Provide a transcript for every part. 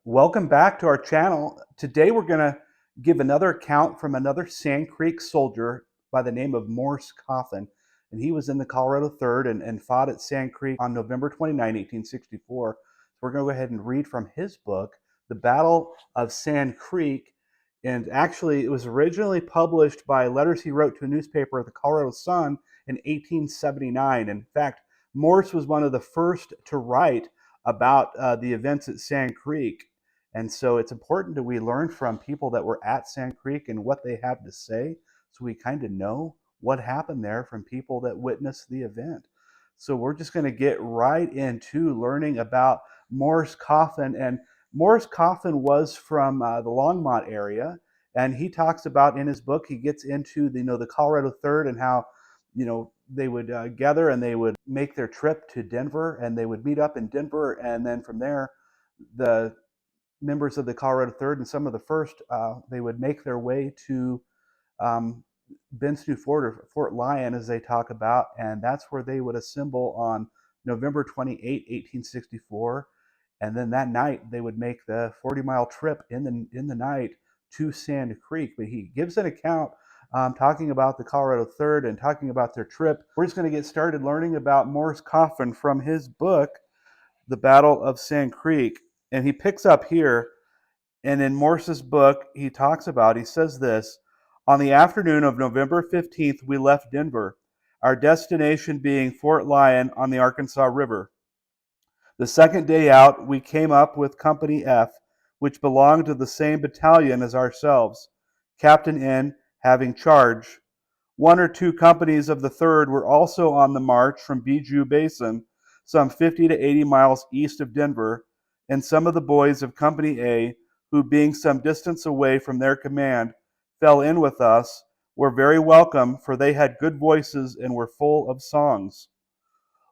Welcome back to our channel. Today we're going to give another account from another Sand Creek soldier by the name of Morse Coffin. And he was in the Colorado 3rd and fought at Sand Creek on November 29, 1864. So we're going to go ahead and read from his book, The Battle of Sand Creek. And actually, it was originally published by letters he wrote to a newspaper, the Colorado Sun, in 1879. In fact, Morse was one of the first to write about the events at Sand Creek. And so it's important that we learn from people that were at Sand Creek and what they have to say, so we kind of know what happened there from people that witnessed the event. So we're just going to get right into learning about Morse Coffin. And Morse Coffin was from the Longmont area, and he talks about in his book, he gets into the Colorado 3rd and how they would gather and they would make their trip to Denver, and they would meet up in Denver, and then from there the members of the Colorado 3rd and some of the 1st, they would make their way to um, Bent's New Fort, or Fort Lyon, as they talk about, and that's where they would assemble on November 28, 1864. And then that night, they would make the 40-mile trip in the night to Sand Creek. But he gives an account talking about the Colorado 3rd and talking about their trip. We're just going to get started learning about Morse Coffin from his book, The Battle of Sand Creek. And he picks up here, and in Morse's book, he says this: on the afternoon of November 15th, we left Denver, our destination being Fort Lyon on the Arkansas River. The second day out, we came up with Company F, which belonged to the same battalion as ourselves, Captain N having charge. One or two companies of the 3rd were also on the march from Bijou Basin, some 50 to 80 miles east of Denver, and some of the boys of Company A, who, being some distance away from their command, fell in with us, were very welcome, for they had good voices and were full of songs.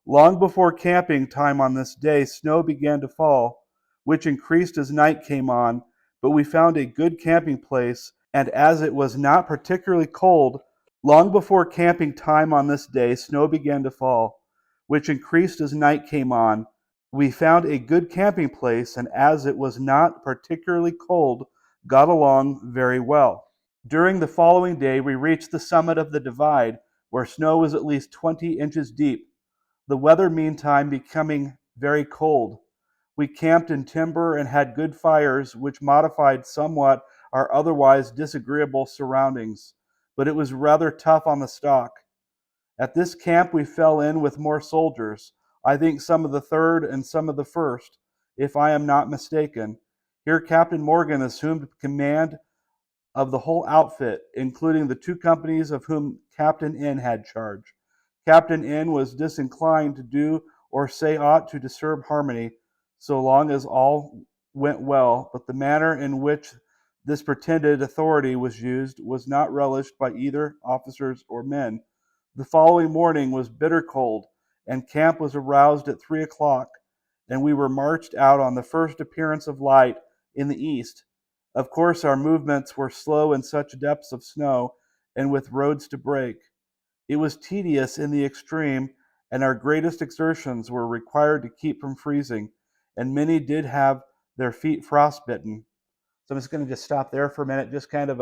Long before camping time on this day, snow began to fall, which increased as night came on, but we found a good camping place, and as it was not particularly cold, long before camping time on this day, snow began to fall, which increased as night came on. We found a good camping place, and as it was not particularly cold, got along very well. During the following day, we reached the summit of the divide, where snow was at least 20 inches deep. The weather meantime becoming very cold. We camped in timber and had good fires, which modified somewhat our otherwise disagreeable surroundings, but it was rather tough on the stock. At this camp we fell in with more soldiers, I think some of the 3rd and some of the 1st, if I am not mistaken. Here Captain Morgan assumed command of the whole outfit, including the 2 companies of whom Captain N had charge. Captain N was disinclined to do or say aught to disturb harmony, so long as all went well, but the manner in which this pretended authority was used was not relished by either officers or men. The following morning was bitter cold, and camp was aroused at 3 o'clock, and we were marched out on the first appearance of light in the east. Of course, our movements were slow in such depths of snow, and with roads to break. It was tedious in the extreme, and our greatest exertions were required to keep from freezing, and many did have their feet frostbitten. So I'm just going to stop there for a minute, just kind of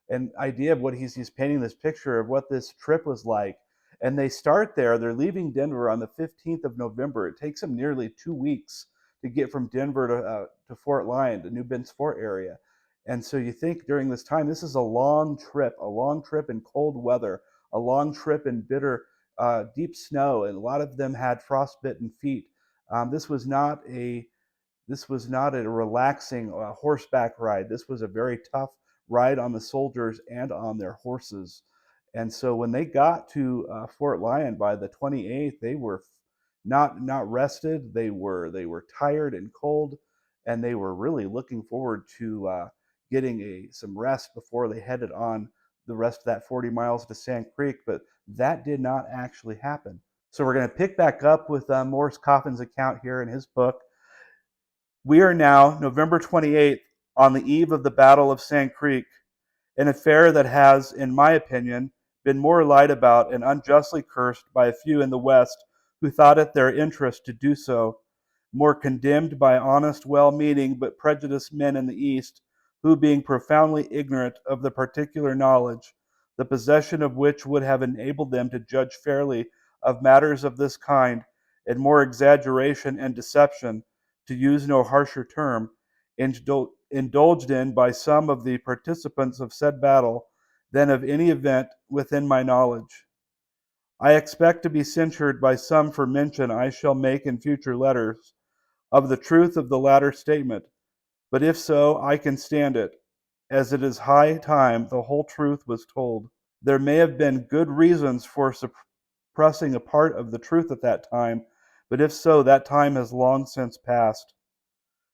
an idea of what he's painting this picture of what this trip was like. And they start there. They're leaving Denver on the 15th of November. It takes them nearly 2 weeks to get from Denver to Fort Lyon, the New Bent's Fort area. And so you think during this time, this is a long trip in cold weather, a long trip in bitter, deep snow, and a lot of them had frostbitten feet. This was not a relaxing horseback ride. This was a very tough ride on the soldiers and on their horses. And so when they got to Fort Lyon by the 28th, they were not rested. They were tired and cold, and they were really looking forward to getting some rest before they headed on the rest of that 40 miles to Sand Creek. But that did not actually happen. So we're going to pick back up with Morse Coffin's account here in his book. We are now November 28th, on the eve of the Battle of Sand Creek, an affair that has, in my opinion, been more lied about and unjustly cursed by a few in the West who thought it their interest to do so. more condemned by honest, well-meaning, but prejudiced men in the East, who, being profoundly ignorant of the particular knowledge, the possession of which would have enabled them to judge fairly of matters of this kind, and more exaggeration and deception, to use no harsher term, indulged in by some of the participants of said battle than of any event within my knowledge. I expect to be censured by some for mention I shall make in future letters of the truth of the latter statement, but if so, I can stand it, as it is high time the whole truth was told. There may have been good reasons for suppressing a part of the truth at that time, but if so, that time has long since passed.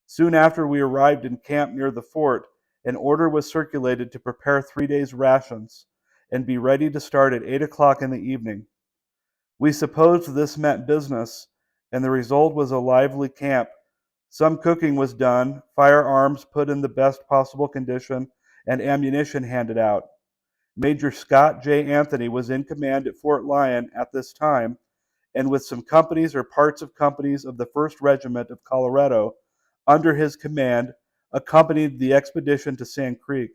Soon after we arrived in camp near the fort, an order was circulated to prepare 3 days' rations and be ready to start at 8 o'clock in the evening. We supposed this meant business, and the result was a lively camp. Some cooking was done, firearms put in the best possible condition, and ammunition handed out. Major Scott J. Anthony was in command at Fort Lyon at this time, and with some companies or parts of companies of the 1st Regiment of Colorado under his command, accompanied the expedition to Sand Creek.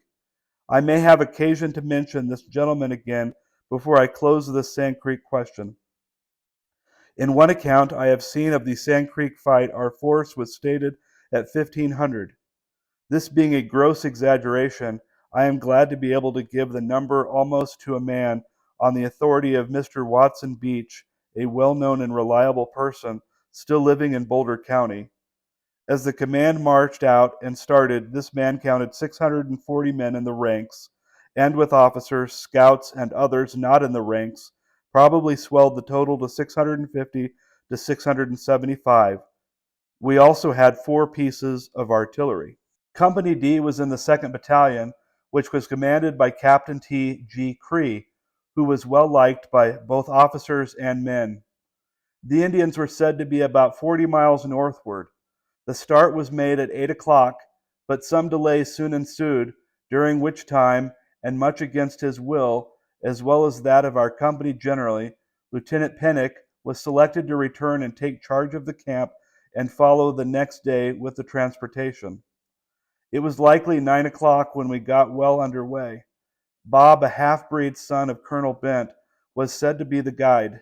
I may have occasion to mention this gentleman again before I close this Sand Creek question. In one account I have seen of the Sand Creek fight, our force was stated at 1,500. This being a gross exaggeration, I am glad to be able to give the number almost to a man on the authority of Mr. Watson Beach, a well-known and reliable person still living in Boulder County. As the command marched out and started, this man counted 640 men in the ranks, and with officers, scouts, and others not in the ranks, probably swelled the total to 650 to 675. We also had 4 pieces of artillery. Company D was in the 2nd Battalion, which was commanded by Captain T. G. Cree, who was well liked by both officers and men. The Indians were said to be about 40 miles northward. The start was made at 8 o'clock, but some delay soon ensued, during which time, and much against his will, as well as that of our company generally, Lieutenant Pennick was selected to return and take charge of the camp and follow the next day with the transportation. It was likely 9 o'clock when we got well under way. Bob, a half-breed son of Colonel Bent, was said to be the guide.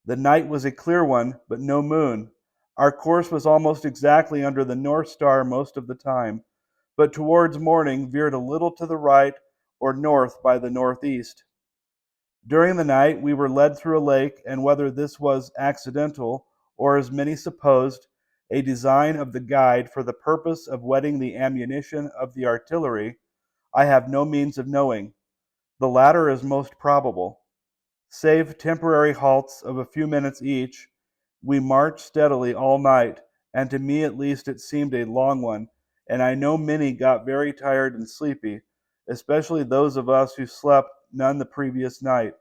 The night was a clear one, but no moon. Our course was almost exactly under the North Star most of the time, but towards morning veered a little to the right or north by the northeast. During the night we were led through a lake, and whether this was accidental, or as many supposed, a design of the guide for the purpose of wetting the ammunition of the artillery, I have no means of knowing. The latter is most probable. Save temporary halts of a few minutes each, we marched steadily all night, and to me at least it seemed a long one, and I know many got very tired and sleepy, especially those of us who slept none the previous night.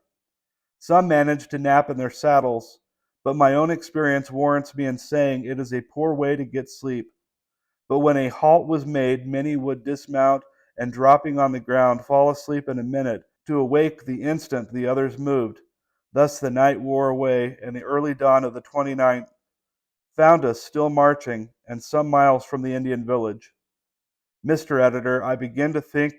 Some managed to nap in their saddles, but my own experience warrants me in saying it is a poor way to get sleep. But when a halt was made, many would dismount and, dropping on the ground, fall asleep in a minute, to awake the instant the others moved. Thus the night wore away, and the early dawn of the 29th found us still marching, and some miles from the Indian village. Mr. Editor, I begin to think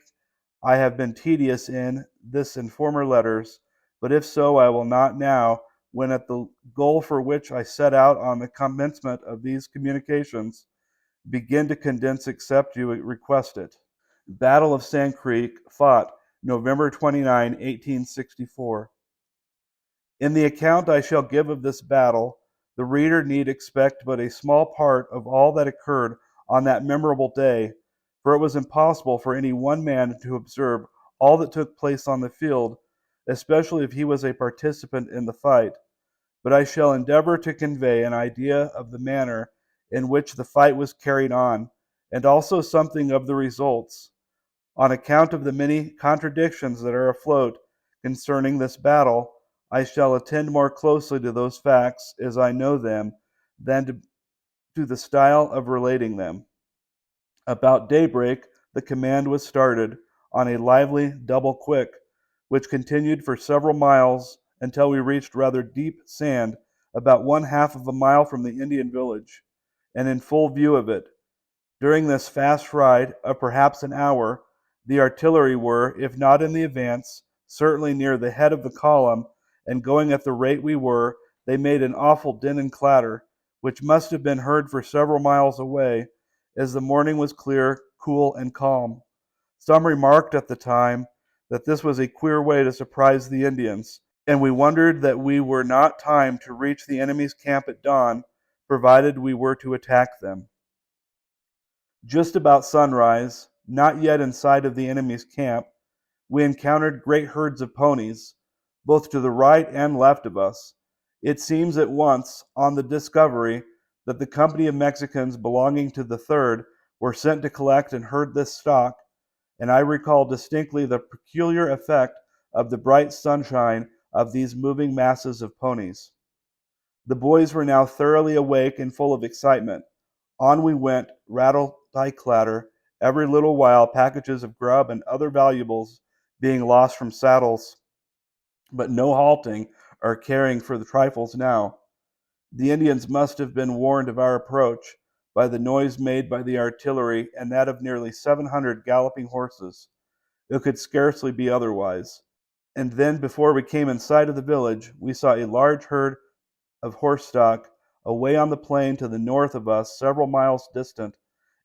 I have been tedious in this in former letters, but if so, I will not now, when at the goal for which I set out on the commencement of these communications, begin to condense except you request it. Battle of Sand Creek, fought November 29, 1864. In the account I shall give of this battle, the reader need expect but a small part of all that occurred on that memorable day, for it was impossible for any one man to observe all that took place on the field, especially if he was a participant in the fight. But I shall endeavor to convey an idea of the manner in which the fight was carried on, and also something of the results. On account of the many contradictions that are afloat concerning this battle, I shall attend more closely to those facts as I know them than to the style of relating them. About daybreak, the command was started on a lively double quick, which continued for several miles until we reached rather deep sand, about 1/2 of a mile from the Indian village. and in full view of it. During this fast ride of perhaps an hour, the artillery were, if not in the advance, certainly near the head of the column, and going at the rate we were, they made an awful din and clatter, which must have been heard for several miles away, as the morning was clear, cool, and calm. Some remarked at the time that this was a queer way to surprise the Indians, and we wondered that we were not timed to reach the enemy's camp at dawn, provided we were to attack them. Just about sunrise, not yet in sight of the enemy's camp, we encountered great herds of ponies, both to the right and left of us. It seems at once, on the discovery, that the company of Mexicans belonging to the Third were sent to collect and herd this stock, and I recall distinctly the peculiar effect of the bright sunshine of these moving masses of ponies. The boys were now thoroughly awake and full of excitement. On we went, rattle-ty-clatter, every little while packages of grub and other valuables being lost from saddles, but no halting or caring for the trifles now. The Indians must have been warned of our approach by the noise made by the artillery and that of nearly 700 galloping horses. It could scarcely be otherwise. And then, before we came in sight of the village, we saw a large herd of horse stock away on the plain to the north of us, several miles distant,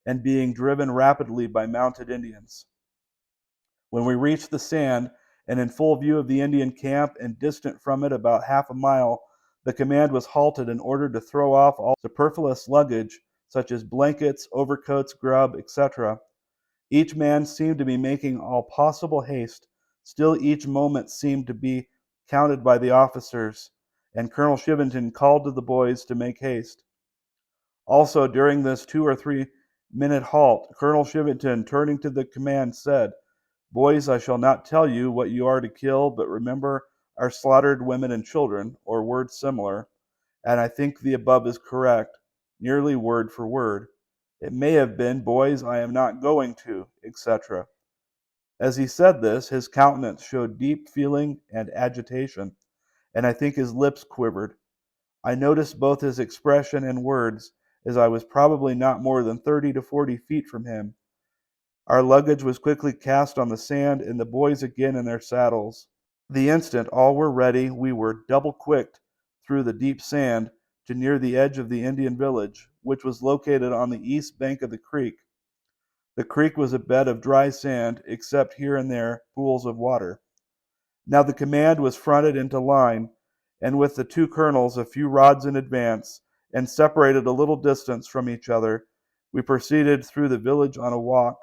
and being driven rapidly by mounted Indians. When we reached the sand, and in full view of the Indian camp and distant from it about half a mile, the command was halted and ordered to throw off all superfluous luggage, such as blankets, overcoats, grub, etc. Each man seemed to be making all possible haste. Still each moment seemed to be counted by the officers, and Colonel Shivington called to the boys to make haste. Also, during this 2 or 3 minute halt, Colonel Shivington, turning to the command, said, "Boys, I shall not tell you what you are to kill, but remember our slaughtered women and children," or words similar, and I think the above is correct, nearly word for word. It may have been, "Boys, I am not going to," etc. As he said this, his countenance showed deep feeling and agitation, and I think his lips quivered. I noticed both his expression and words, as I was probably not more than 30 to 40 feet from him. Our luggage was quickly cast on the sand, and the boys again in their saddles. The instant all were ready, we were double-quicked through the deep sand to near the edge of the Indian village, which was located on the east bank of the creek. The creek was a bed of dry sand, except here and there pools of water. Now the command was fronted into line, and with the two colonels a few rods in advance, and separated a little distance from each other, we proceeded through the village on a walk.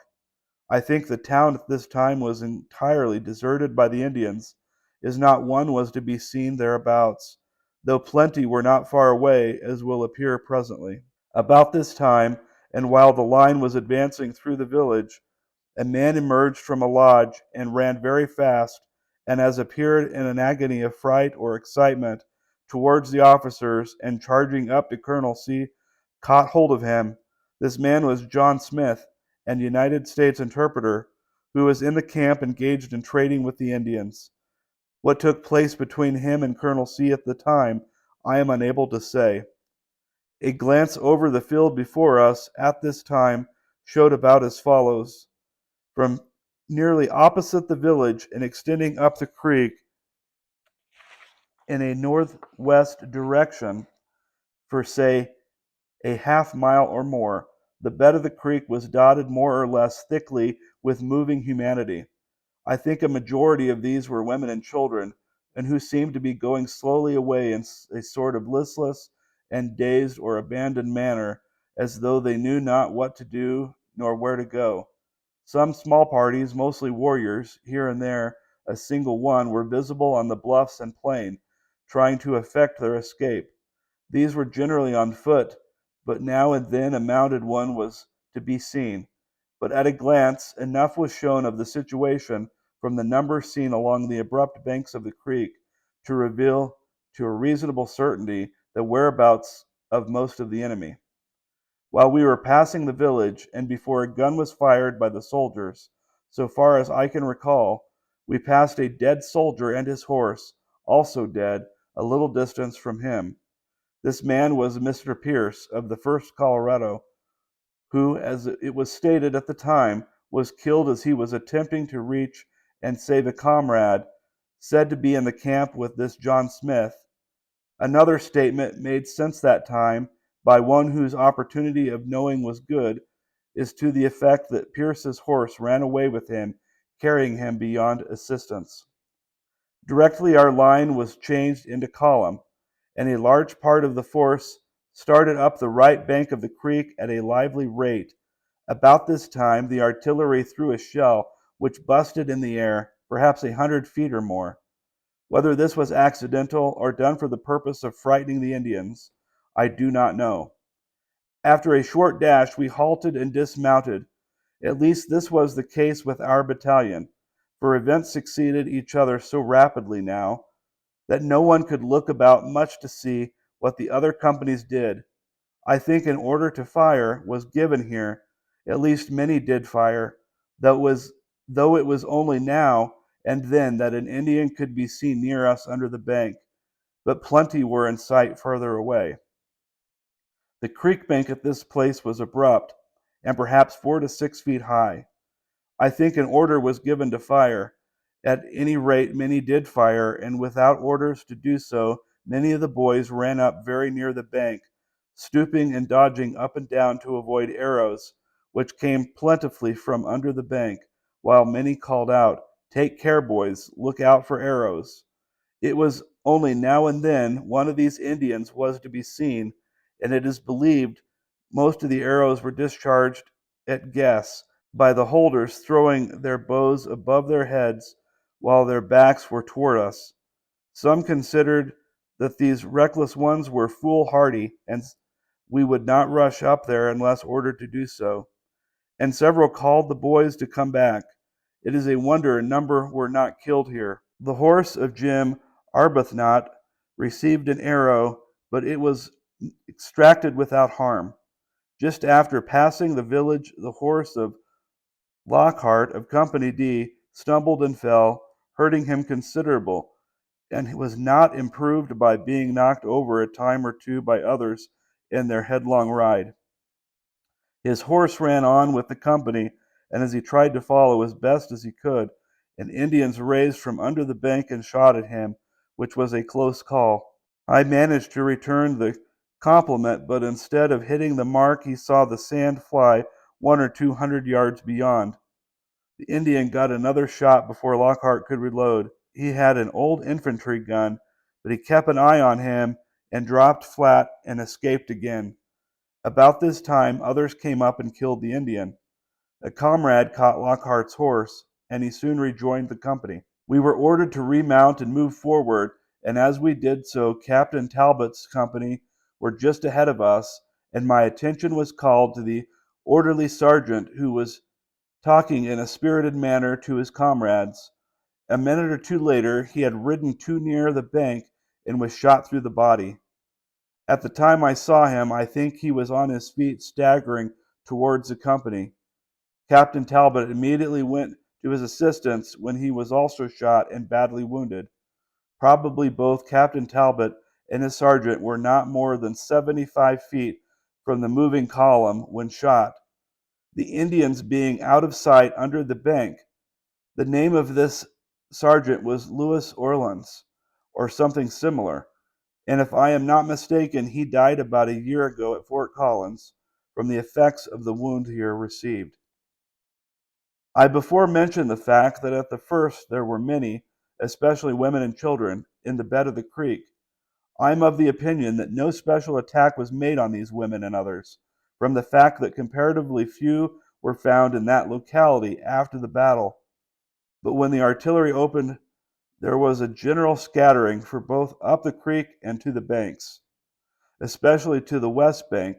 I think the town at this time was entirely deserted by the Indians, as not one was to be seen thereabouts, though plenty were not far away, as will appear presently. About this time, and while the line was advancing through the village, a man emerged from a lodge and ran very fast, and as appeared in an agony of fright or excitement, towards the officers, and charging up to Colonel C, caught hold of him. This man was John Smith, an United States interpreter, who was in the camp engaged in trading with the Indians. What took place between him and Colonel C at the time, I am unable to say. A glance over the field before us at this time showed about as follows. From nearly opposite the village and extending up the creek in a northwest direction for, say, a half mile or more, the bed of the creek was dotted more or less thickly with moving humanity. I think a majority of these were women and children, and who seemed to be going slowly away in a sort of listless and dazed or abandoned manner, as though they knew not what to do nor where to go. Some small parties, mostly warriors, here and there a single one, were visible on the bluffs and plain, trying to effect their escape. These were generally on foot, but now and then a mounted one was to be seen. But at a glance, enough was shown of the situation from the number seen along the abrupt banks of the creek to reveal to a reasonable certainty the whereabouts of most of the enemy. While we were passing the village, and before a gun was fired by the soldiers, so far as I can recall, we passed a dead soldier and his horse, also dead, a little distance from him. This man was Mr. Pierce of the 1st Colorado, who, as it was stated at the time, was killed as he was attempting to reach and save a comrade said to be in the camp with this John Smith. Another statement made since that time by one whose opportunity of knowing was good is to the effect that Pierce's horse ran away with him, carrying him beyond assistance. Directly our line was changed into column, and a large part of the force started up the right bank of the creek at a lively rate. About this time, the artillery threw a shell which busted in the air, perhaps 100 feet or more. Whether this was accidental or done for the purpose of frightening the Indians, I do not know. After a short dash, we halted and dismounted. At least this was the case with our battalion, for events succeeded each other so rapidly now that no one could look about much to see what the other companies did. I think an order to fire was given here. At least many did fire, though it was only now and then that an Indian could be seen near us under the bank, but plenty were in sight further away. The creek bank at this place was abrupt, and perhaps 4 to 6 feet high. I think an order was given to fire. At any rate, many did fire, and without orders to do so, many of the boys ran up very near the bank, stooping and dodging up and down to avoid arrows, which came plentifully from under the bank, while many called out, "Take care, boys, look out for arrows." It was only now and then one of these Indians was to be seen, and it is believed most of the arrows were discharged at guess, by the holders throwing their bows above their heads while their backs were toward us. Some considered that these reckless ones were foolhardy, and we would not rush up there unless ordered to do so, and several called the boys to come back. It is a wonder a number were not killed here. The horse of Jim Arbuthnot received an arrow, but it was extracted without harm. Just after passing the village, the horse of Lockhart of Company D stumbled and fell, hurting him considerable, and was not improved by being knocked over a time or two by others in their headlong ride. His horse ran on with the company, and as he tried to follow as best as he could, an Indian raised from under the bank and shot at him, which was a close call. I managed to return the compliment, but instead of hitting the mark, he saw the sand fly 100 or 200 yards beyond. The Indian got another shot before Lockhart could reload. He had an old infantry gun, but he kept an eye on him and dropped flat and escaped again. About this time, others came up and killed the Indian. A comrade caught Lockhart's horse, and he soon rejoined the company. We were ordered to remount and move forward, and as we did so, Captain Talbot's company were just ahead of us, and my attention was called to the orderly sergeant who was talking in a spirited manner to his comrades. A minute or two later, he had ridden too near the bank and was shot through the body. At the time I saw him, I think he was on his feet staggering towards the company. Captain Talbot immediately went to his assistance when he was also shot and badly wounded. Probably both Captain Talbot and his sergeant were not more than 75 feet from the moving column when shot, the Indians being out of sight under the bank. The name of this sergeant was Louis Orleans, or something similar, and if I am not mistaken, he died about a year ago at Fort Collins from the effects of the wound he received. I before mentioned the fact that at the first there were many, especially women and children, in the bed of the creek. I am of the opinion that no special attack was made on these women and others, from the fact that comparatively few were found in that locality after the battle. But when the artillery opened, there was a general scattering for both up the creek and to the banks, especially to the west bank,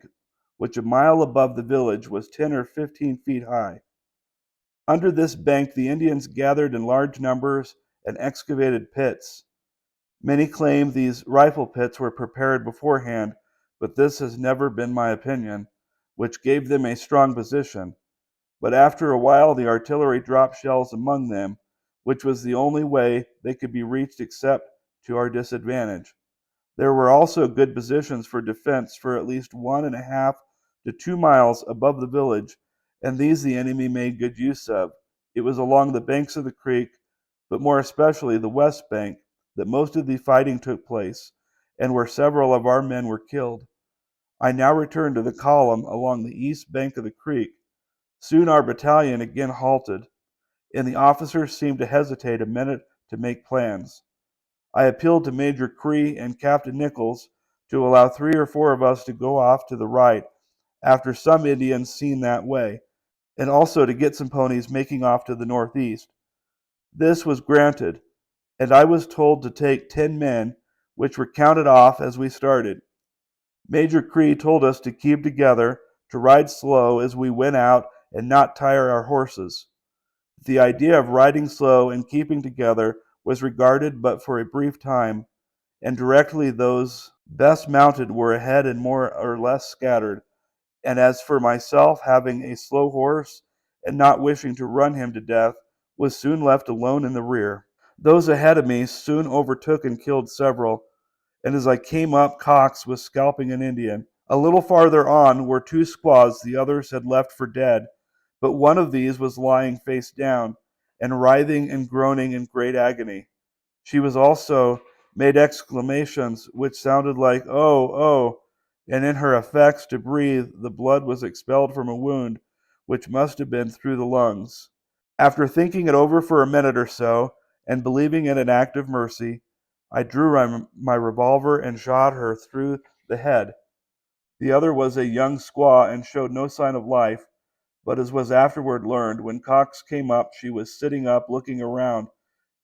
which a mile above the village was 10 or 15 feet high. Under this bank the Indians gathered in large numbers and excavated pits. Many claim these rifle pits were prepared beforehand, but this has never been my opinion, which gave them a strong position. But after a while the artillery dropped shells among them, which was the only way they could be reached except to our disadvantage. There were also good positions for defense for at least 1.5 to 2 miles above the village, and these the enemy made good use of. It was along the banks of the creek, but more especially the west bank, that most of the fighting took place, and where several of our men were killed. I now returned to the column along the east bank of the creek. Soon our battalion again halted, and the officers seemed to hesitate a minute to make plans. I appealed to Major Cree and Captain Nichols to allow 3 or 4 of us to go off to the right after some Indians seen that way, and also to get some ponies making off to the northeast. This was granted, and I was told to take 10 men, which were counted off as we started. Major Cree told us to keep together, to ride slow as we went out and not tire our horses. The idea of riding slow and keeping together was regarded but for a brief time, and directly those best mounted were ahead and more or less scattered. And as for myself, having a slow horse and not wishing to run him to death, was soon left alone in the rear. Those ahead of me soon overtook and killed several, and as I came up, Cox was scalping an Indian. A little farther on were 2 squaws the others had left for dead, but one of these was lying face down, and writhing and groaning in great agony. She was also made exclamations which sounded like "oh, oh," and in her effects to breathe the blood was expelled from a wound which must have been through the lungs. After thinking it over for a minute or so, and believing it an act of mercy, I drew my revolver and shot her through the head. The other was a young squaw and showed no sign of life, but as was afterward learned, when Cox came up she was sitting up looking around.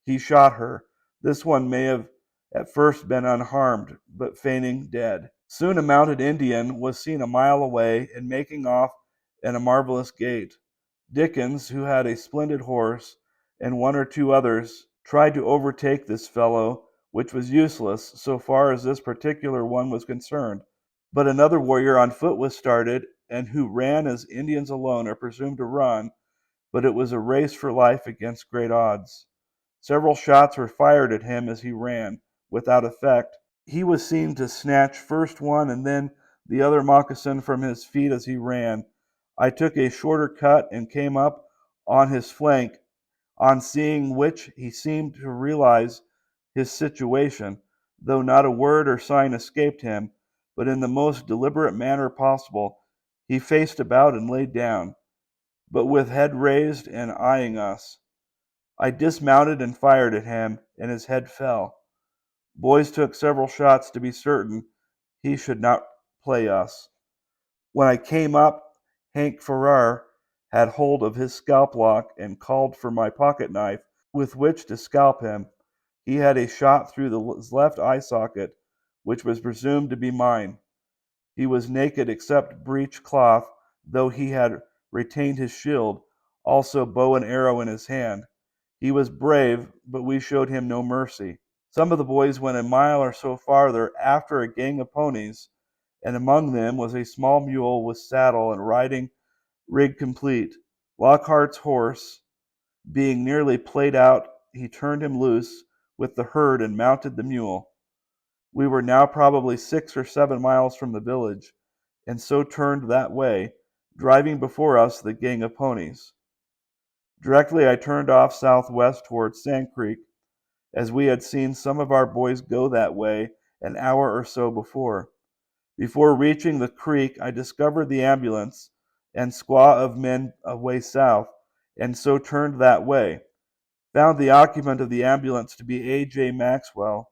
He shot her. This one may have at first been unharmed, but feigning dead. Soon a mounted Indian was seen a mile away and making off at a marvelous gait. Dickens, who had a splendid horse, and 1 or 2 others, tried to overtake this fellow, which was useless so far as this particular one was concerned. But another warrior on foot was started, and who ran as Indians alone are presumed to run, but it was a race for life against great odds. Several shots were fired at him as he ran, without effect. He was seen to snatch first one and then the other moccasin from his feet as he ran. I took a shorter cut and came up on his flank, on seeing which he seemed to realize his situation, though not a word or sign escaped him, but in the most deliberate manner possible he faced about and lay down, but with head raised and eyeing us. I dismounted and fired at him, and his head fell. Boys took several shots to be certain he should not play us. When I came up, Hank Farrar had hold of his scalp lock and called for my pocket knife with which to scalp him. He had a shot through his left eye socket, which was presumed to be mine. He was naked except breech cloth, though he had retained his shield, also bow and arrow in his hand. He was brave, but we showed him no mercy. Some of the boys went a mile or so farther after a gang of ponies, and among them was a small mule with saddle and riding rig complete. Lockhart's horse being nearly played out, he turned him loose with the herd and mounted the mule. We were now probably 6 or 7 miles from the village, and so turned that way, driving before us the gang of ponies. Directly I turned off southwest towards Sand Creek, as we had seen some of our boys go that way an hour or so before. Before reaching the creek, I discovered the ambulance and squaw of men away south, and so turned that way. Found the occupant of the ambulance to be A.J. Maxwell,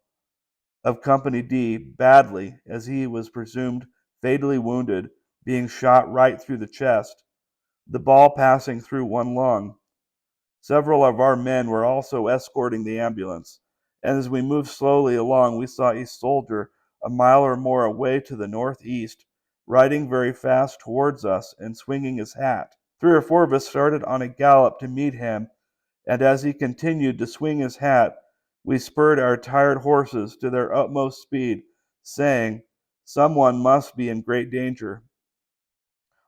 of Company D, badly, as he was presumed fatally wounded, being shot right through the chest, the ball passing through one lung. Several of our men were also escorting the ambulance, and as we moved slowly along, we saw a soldier a mile or more away to the northeast, riding very fast towards us and swinging his hat. 3 or 4 of us started on a gallop to meet him, and as he continued to swing his hat, we spurred our tired horses to their utmost speed, saying, "Someone must be in great danger."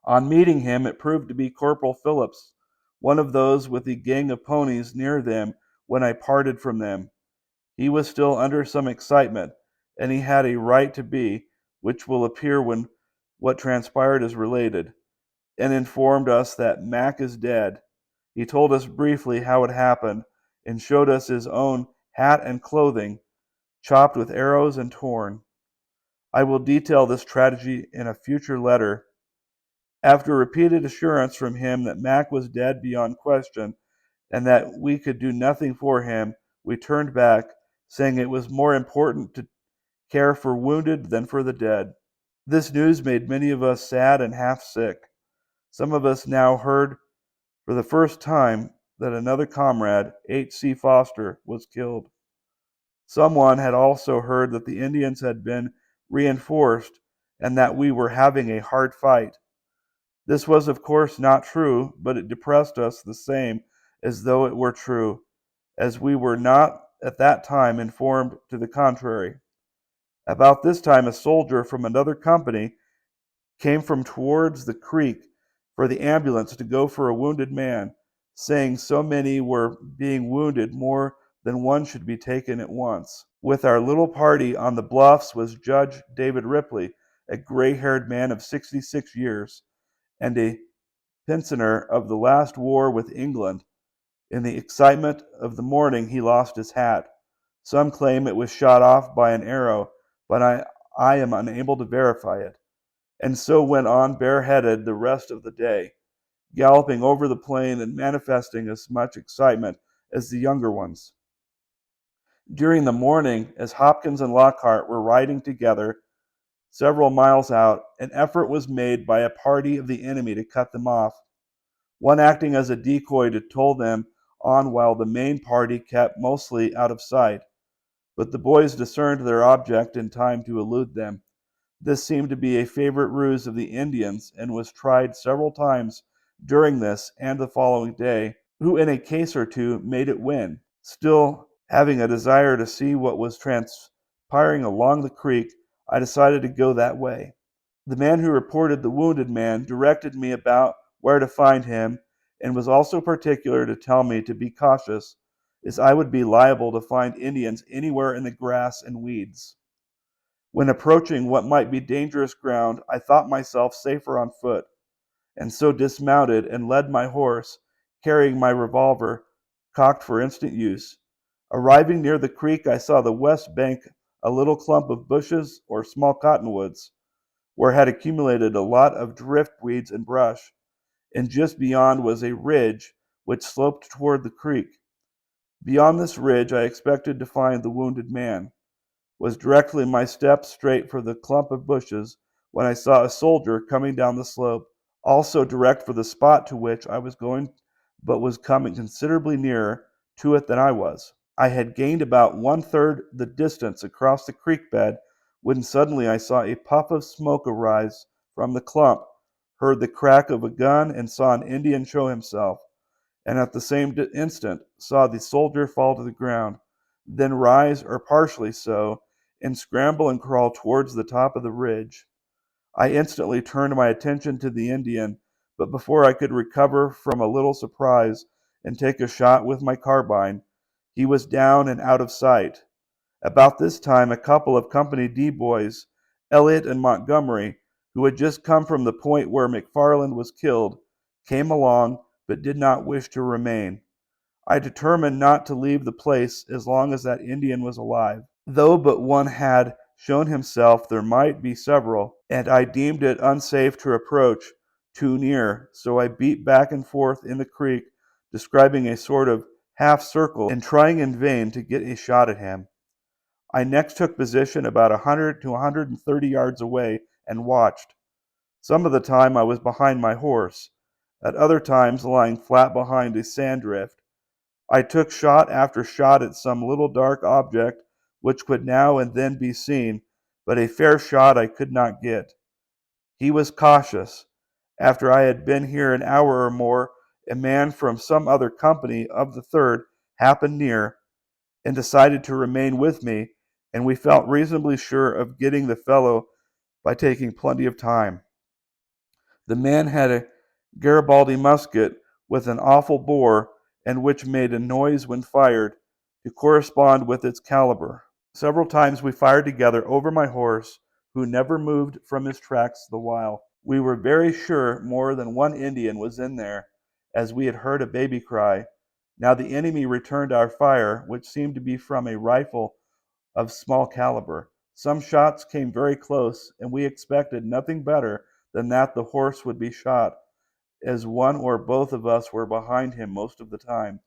On meeting him, it proved to be Corporal Phillips, one of those with the gang of ponies near them when I parted from them. He was still under some excitement, and he had a right to be, which will appear when what transpired is related, and informed us that Mac is dead. He told us briefly how it happened and showed us his own hat and clothing, chopped with arrows and torn. I will detail this tragedy in a future letter. After repeated assurance from him that Mac was dead beyond question and that we could do nothing for him, we turned back, saying it was more important to care for wounded than for the dead. This news made many of us sad and half sick. Some of us now heard for the first time that another comrade, H.C. Foster, was killed. Someone had also heard that the Indians had been reinforced and that we were having a hard fight. This was, of course, not true, but it depressed us the same as though it were true, as we were not at that time informed to the contrary. About this time, a soldier from another company came from towards the creek for the ambulance to go for a wounded man, saying so many were being wounded more than one should be taken at once. With our little party on the bluffs was Judge David Ripley, a gray-haired man of 66 years, and a pensioner of the last war with England. In the excitement of the morning he lost his hat. Some claim it was shot off by an arrow, but I am unable to verify it, and so went on bareheaded the rest of the day, galloping over the plain and manifesting as much excitement as the younger ones. During the morning, as Hopkins and Lockhart were riding together several miles out, an effort was made by a party of the enemy to cut them off, one acting as a decoy to toll them on while the main party kept mostly out of sight. But the boys discerned their object in time to elude them. This seemed to be a favorite ruse of the Indians, and was tried several times during this and the following day, who in a case or two made it win. Still, having a desire to see what was transpiring along the creek, I decided to go that way. The man who reported the wounded man directed me about where to find him, and was also particular to tell me to be cautious, as I would be liable to find Indians anywhere in the grass and weeds. When approaching what might be dangerous ground, I thought myself safer on foot, and so dismounted and led my horse, carrying my revolver, cocked for instant use. Arriving near the creek, I saw the west bank a little clump of bushes or small cottonwoods, where had accumulated a lot of driftweeds and brush, and just beyond was a ridge which sloped toward the creek. Beyond this ridge I expected to find the wounded man. Was directing my steps straight for the clump of bushes when I saw a soldier coming down the slope, also direct for the spot to which I was going, but was coming considerably nearer to it than I was. I had gained about one-third the distance across the creek bed when suddenly I saw a puff of smoke arise from the clump, heard the crack of a gun, and saw an Indian show himself, and at the same instant saw the soldier fall to the ground, then rise, or partially so, and scramble and crawl towards the top of the ridge. I instantly turned my attention to the Indian, but before I could recover from a little surprise and take a shot with my carbine, he was down and out of sight. About this time, a couple of Company D boys, Elliott and Montgomery, who had just come from the point where McFarland was killed, came along, but did not wish to remain. I determined not to leave the place as long as that Indian was alive. Though but one had shown himself, there might be several, and I deemed it unsafe to approach too near, so I beat back and forth in the creek, describing a sort of half circle and trying in vain to get a shot at him. I next took position about 100 to 130 yards away and watched. Some of the time I was behind my horse, at other times lying flat behind a sand drift. I took shot after shot at some little dark object which could now and then be seen, but a fair shot I could not get. He was cautious. After I had been here an hour or more, a man from some other company of the 3rd happened near, and decided to remain with me, and we felt reasonably sure of getting the fellow by taking plenty of time. The man had a Garibaldi musket with an awful bore, and which made a noise when fired, to correspond with its caliber. Several times we fired together over my horse, who never moved from his tracks the while. We were very sure more than one Indian was in there, as we had heard a baby cry. Now the enemy returned our fire, which seemed to be from a rifle of small caliber. Some shots came very close, and we expected nothing better than that the horse would be shot, as one or both of us were behind him most of the time.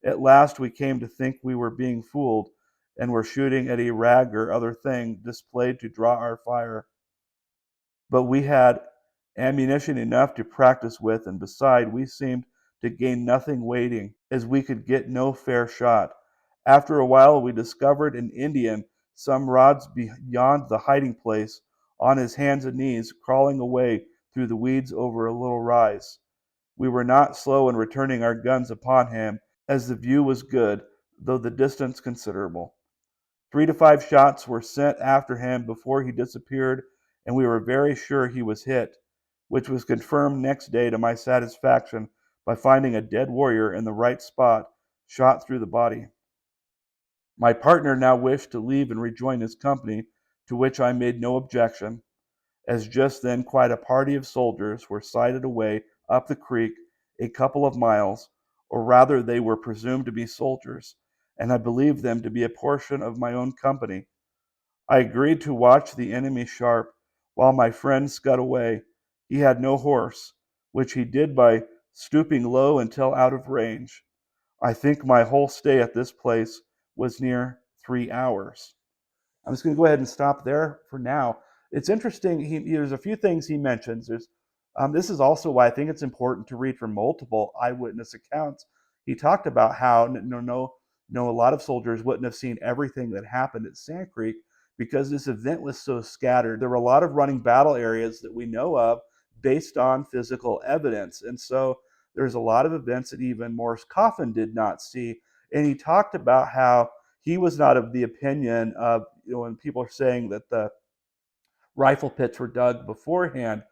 At last we came to think we were being fooled, and were shooting at a rag or other thing displayed to draw our fire. But we had ammunition enough to practice with, and beside, we seemed to gain nothing waiting, as we could get no fair shot. After a while, we discovered an Indian some rods beyond the hiding place, on his hands and knees, crawling away through the weeds over a little rise. We were not slow in returning our guns upon him, as the view was good, though the distance considerable. 3 to 5 shots were sent after him before he disappeared, and we were very sure he was hit, which was confirmed next day to my satisfaction by finding a dead warrior in the right spot, shot through the body. My partner now wished to leave and rejoin his company, to which I made no objection, as just then quite a party of soldiers were sighted away up the creek a couple of miles, or rather they were presumed to be soldiers, and I believed them to be a portion of my own company. I agreed to watch the enemy sharp, while my friend scud away. He had no horse, which he did by stooping low until out of range. I think my whole stay at this place was near 3 hours. I'm just going to go ahead and stop there for now. It's interesting. There's a few things he mentions. This is also why I think it's important to read from multiple eyewitness accounts. He talked about how a lot of soldiers wouldn't have seen everything that happened at Sand Creek because this event was so scattered. There were a lot of running battle areas that we know of based on physical evidence, and so there's a lot of events that even Morse Coffin did not see. And he talked about how he was not of the opinion of, when people are saying that the rifle pits were dug beforehand,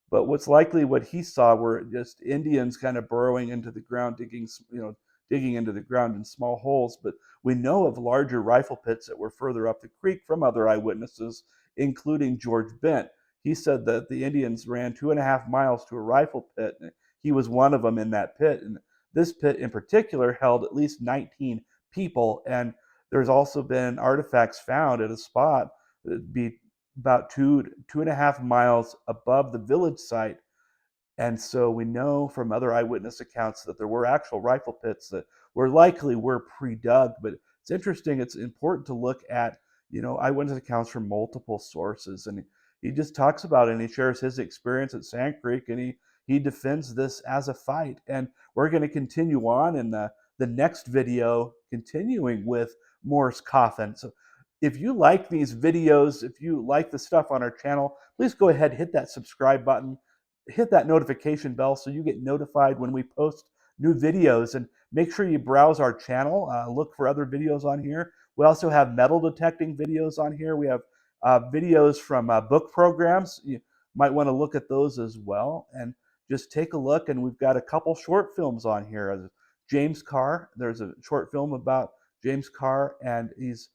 but what's likely what he saw were just Indians kind of burrowing into the ground, digging into the ground in small holes. But we know of larger rifle pits that were further up the creek from other eyewitnesses, including George Bent. He said that the Indians ran 2.5 miles to a rifle pit, and he was one of them in that pit. And this pit in particular held at least 19 people. And there's also been artifacts found at a spot that'd be about 2.5 miles above the village site. And so we know from other eyewitness accounts that there were actual rifle pits that were pre-dug. But it's interesting. It's important to look at, eyewitness accounts from multiple sources. And he just talks about it, and he shares his experience at Sand Creek, and he defends this as a fight. And we're going to continue on in the next video, continuing with Morse Coffin. So if you like these videos, if you like the stuff on our channel, please go ahead, hit that subscribe button, hit that notification bell so you get notified when we post new videos, and make sure you browse our channel, look for other videos on here. We also have metal detecting videos on here. We have videos from book programs. You might want to look at those as well, and just take a look. And we've got a couple short films on here. James Carr, there's a short film about James Carr, and he's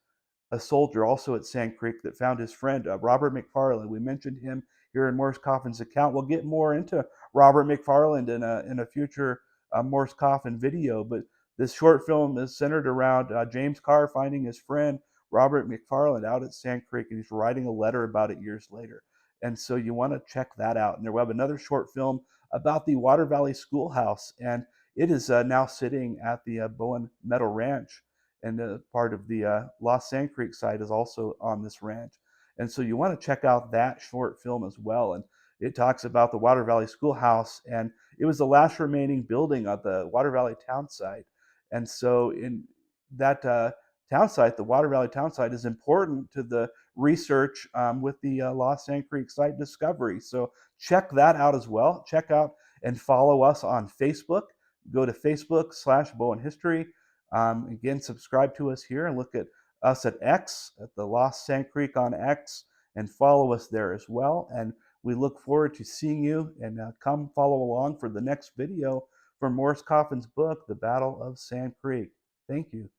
a soldier also at Sand Creek that found his friend, Robert McFarland. We mentioned him here in Morse Coffin's account. We'll get more into Robert McFarland in a future Morse Coffin video, but this short film is centered around James Carr finding his friend Robert McFarland out at Sand Creek, and he's writing a letter about it years later. And so you want to check that out. And there we have another short film about the Water Valley Schoolhouse, and it is now sitting at the Bowen Meadow Ranch, and part of the Lost Sand Creek site is also on this ranch. And so you want to check out that short film as well. And it talks about the Water Valley Schoolhouse, and it was the last remaining building of the Water Valley town site. And so in that town site, the Water Valley town site is important to the research with the Lost Sand Creek site discovery. So check that out as well. Check out and follow us on Facebook. Go to Facebook/Bowen History. Again, subscribe to us here and look at us at X, at the Lost Sand Creek on X, and follow us there as well. And we look forward to seeing you, and come follow along for the next video from Morse Coffin's book, The Battle of Sand Creek. Thank you.